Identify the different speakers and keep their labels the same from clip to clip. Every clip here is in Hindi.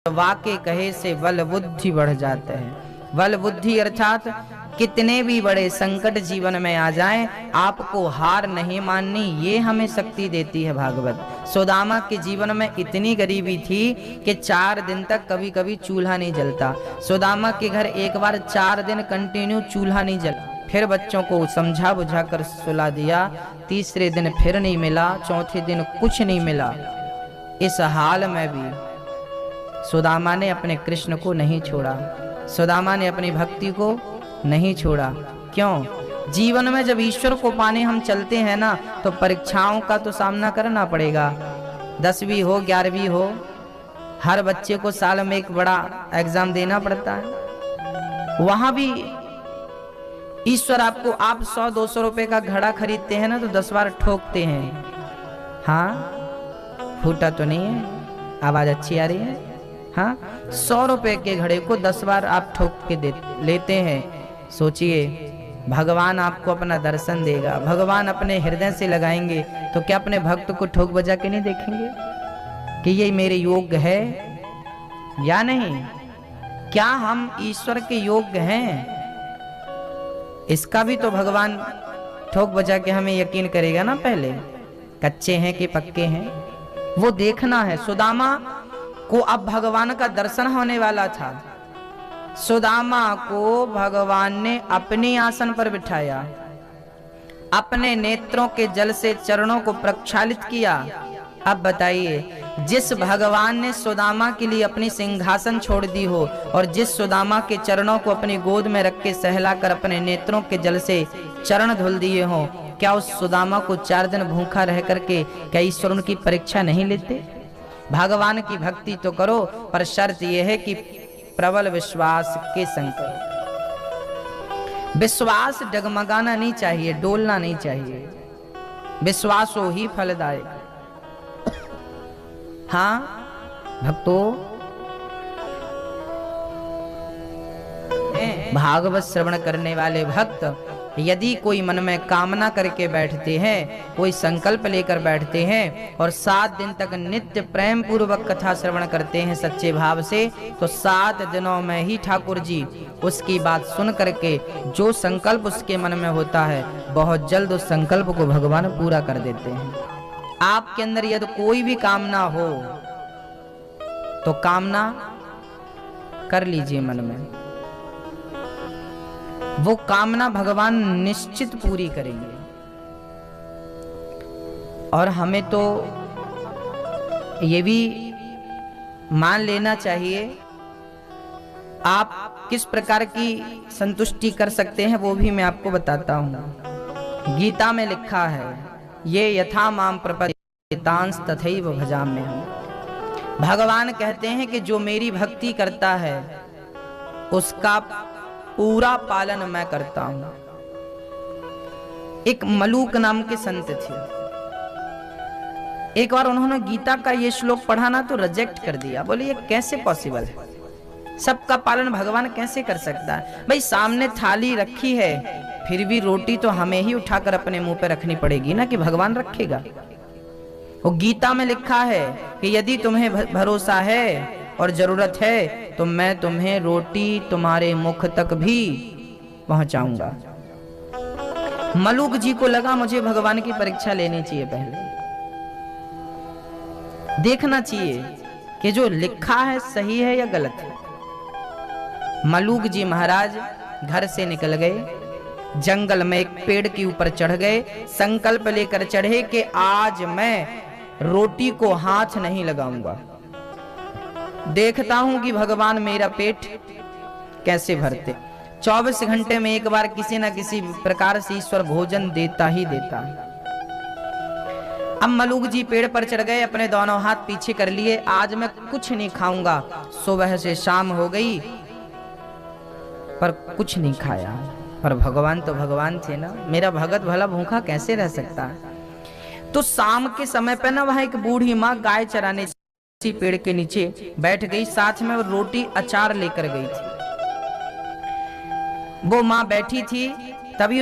Speaker 1: वाके कहे से बल बुद्धि बढ़ जाते हैं। बल बुद्धि अर्थात कितने भी बड़े संकट जीवन में आ जाएं, आपको हार नहीं माननी, ये हमें शक्ति देती है भागवत। सुदामा के जीवन में इतनी गरीबी थी कि 4 दिन तक कभी कभी चूल्हा नहीं जलता। सुदामा के घर एक बार 4 दिन कंटिन्यू चूल्हा नहीं जला, फिर बच्चों को समझा बुझा कर सुला दिया। तीसरे दिन फिर नहीं मिला, चौथे दिन कुछ नहीं मिला। इस हाल में भी सुदामा ने अपने कृष्ण को नहीं छोड़ा, सुदामा ने अपनी भक्ति को नहीं छोड़ा। क्यों? जीवन में जब ईश्वर को पाने हम चलते हैं ना, तो परीक्षाओं का तो सामना करना पड़ेगा। 10वीं हो 11वीं हो, हर बच्चे को साल में एक बड़ा एग्जाम देना पड़ता है। वहां भी ईश्वर आपको, आप 100-200 रुपए का घड़ा खरीदते हैं ना, तो 10 बार ठोकते हैं। हाँ, फूटा तो नहीं है? आवाज अच्छी आ रही है? हाँ, 100 रुपए के घड़े को 10 बार आप ठोक के लेते हैं। सोचिए, भगवान आपको अपना दर्शन देगा, भगवान अपने हृदय से लगाएंगे, तो क्या अपने भक्त को ठोक बजा के नहीं देखेंगे कि ये मेरे योग्य है या नहीं? क्या हम ईश्वर के योग्य हैं? इसका भी तो भगवान ठोक बजा के हमें यकीन करेगा ना। पहले कच्चे हैं कि पक्के हैं, वो देखना है। सुदामा को अब भगवान का दर्शन होने वाला था। सुदामा को भगवान ने अपने आसन पर बिठाया, अपने नेत्रों के जल से चरणों को प्रक्षालित किया। अब बताइए, जिस भगवान ने सुदामा के लिए अपनी सिंहासन छोड़ दी हो, और जिस सुदामा के चरणों को अपनी गोद में रख के सहलाकर अपने नेत्रों के जल से चरण धुल दिए हो, क्या उस सुदामा को 4 दिन भूखा रह करके क्या ईश्वर उनकी परीक्षा नहीं लेते? भगवान की भक्ति तो करो, पर शर्त यह है कि प्रबल विश्वास के संग करो। विश्वास डगमगाना नहीं चाहिए, डोलना नहीं चाहिए। विश्वासो ही फलदायक। हाँ भक्तों, भागवत श्रवण करने वाले भक्त यदि कोई मन में कामना करके बैठते हैं, कोई संकल्प लेकर बैठते हैं और 7 दिन तक नित्य प्रेम पूर्वक कथा श्रवण करते हैं सच्चे भाव से, तो 7 दिनों में ही ठाकुर जी उसकी बात सुन करके जो संकल्प उसके मन में होता है, बहुत जल्द उस संकल्प को भगवान पूरा कर देते हैं। आपके अंदर यदि कोई भी कामना हो तो कामना कर लीजिए मन में, वो कामना भगवान निश्चित पूरी करेंगे। और हमें तो ये भी मान लेना चाहिए, आप किस प्रकार की संतुष्टि कर सकते हैं वो भी मैं आपको बताता हूं। गीता में लिखा है, ये यथा माम प्रपद्येतांस तथैव भजाम्यहम्। भगवान कहते हैं कि जो मेरी भक्ति करता है उसका पूरा पालन मैं करता हूं। एक मलूक नाम के संत थे, एक बार उन्होंने गीता का ये श्लोक पढ़ा ना तो रिजेक्ट कर दिया। बोले ये कैसे पॉसिबल है, सबका पालन भगवान कैसे कर सकता है? भाई सामने थाली रखी है, फिर भी रोटी तो हमें ही उठाकर अपने मुंह पे रखनी पड़ेगी ना, कि भगवान रखेगा? वो गीता में लिखा है कि यदि तुम्हें भरोसा है और जरूरत है तो मैं तुम्हें रोटी तुम्हारे मुख तक भी पहुंचाऊंगा। मलूक जी को लगा मुझे भगवान की परीक्षा लेनी चाहिए, पहले देखना चाहिए कि जो लिखा है सही है या गलत है। मलूक जी महाराज घर से निकल गए, जंगल में एक पेड़ के ऊपर चढ़ गए, संकल्प लेकर चढ़े कि आज मैं रोटी को हाथ नहीं लगाऊंगा, देखता हूं कि भगवान मेरा पेट कैसे भरते। 24 घंटे में एक बार किसी न किसी प्रकार से ईश्वर भोजन देता ही देता है। अब मलूक जी पेड़ पर चढ़ गए, अपने दोनों हाथ पीछे कर लिए, आज मैं कुछ नहीं खाऊंगा। सुबह से शाम हो गई पर कुछ नहीं खाया। पर भगवान तो भगवान थे ना, मेरा भगत भला भूखा कैसे रह सकता है? तो शाम के समय पे ना वहां एक बूढ़ी माँ गाय चराने पेड़ के नीचे बैठ गई, साथ में रोटी अचार लेकर गई थी। वो माँ बैठी थी, तभी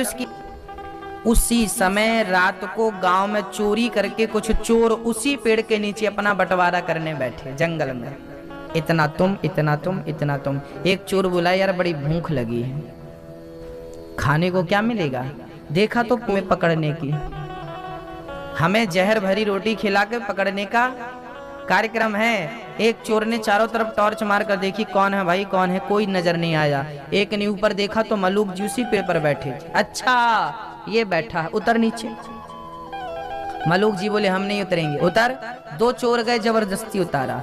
Speaker 1: उसी समय रात को गांव में चोरी करके कुछ चोर उसी पेड़ के नीचे अपना बंटवारा करने बैठे जंगल में। इतना तुम, इतना तुम, इतना तुम। एक चोर बोला यार बड़ी भूख लगी है, खाने को क्या मिलेगा? देखा तो तुम्हें पकड़ने की, हमें जहर भरी रोटी खिला के पकड़ने का कार्यक्रम है। एक चोर ने चारों तरफ टॉर्च मार कर देखी, कौन है भाई कौन है, कोई नजर नहीं आया। एक ने ऊपर देखा तो मलूक जी उसी पेड़ पर बैठे। अच्छा ये बैठा है, उतर नीचे। मलूक जी बोले हम नहीं उतरेंगे। उतर। दो चोर गए, जबरदस्ती उतारा।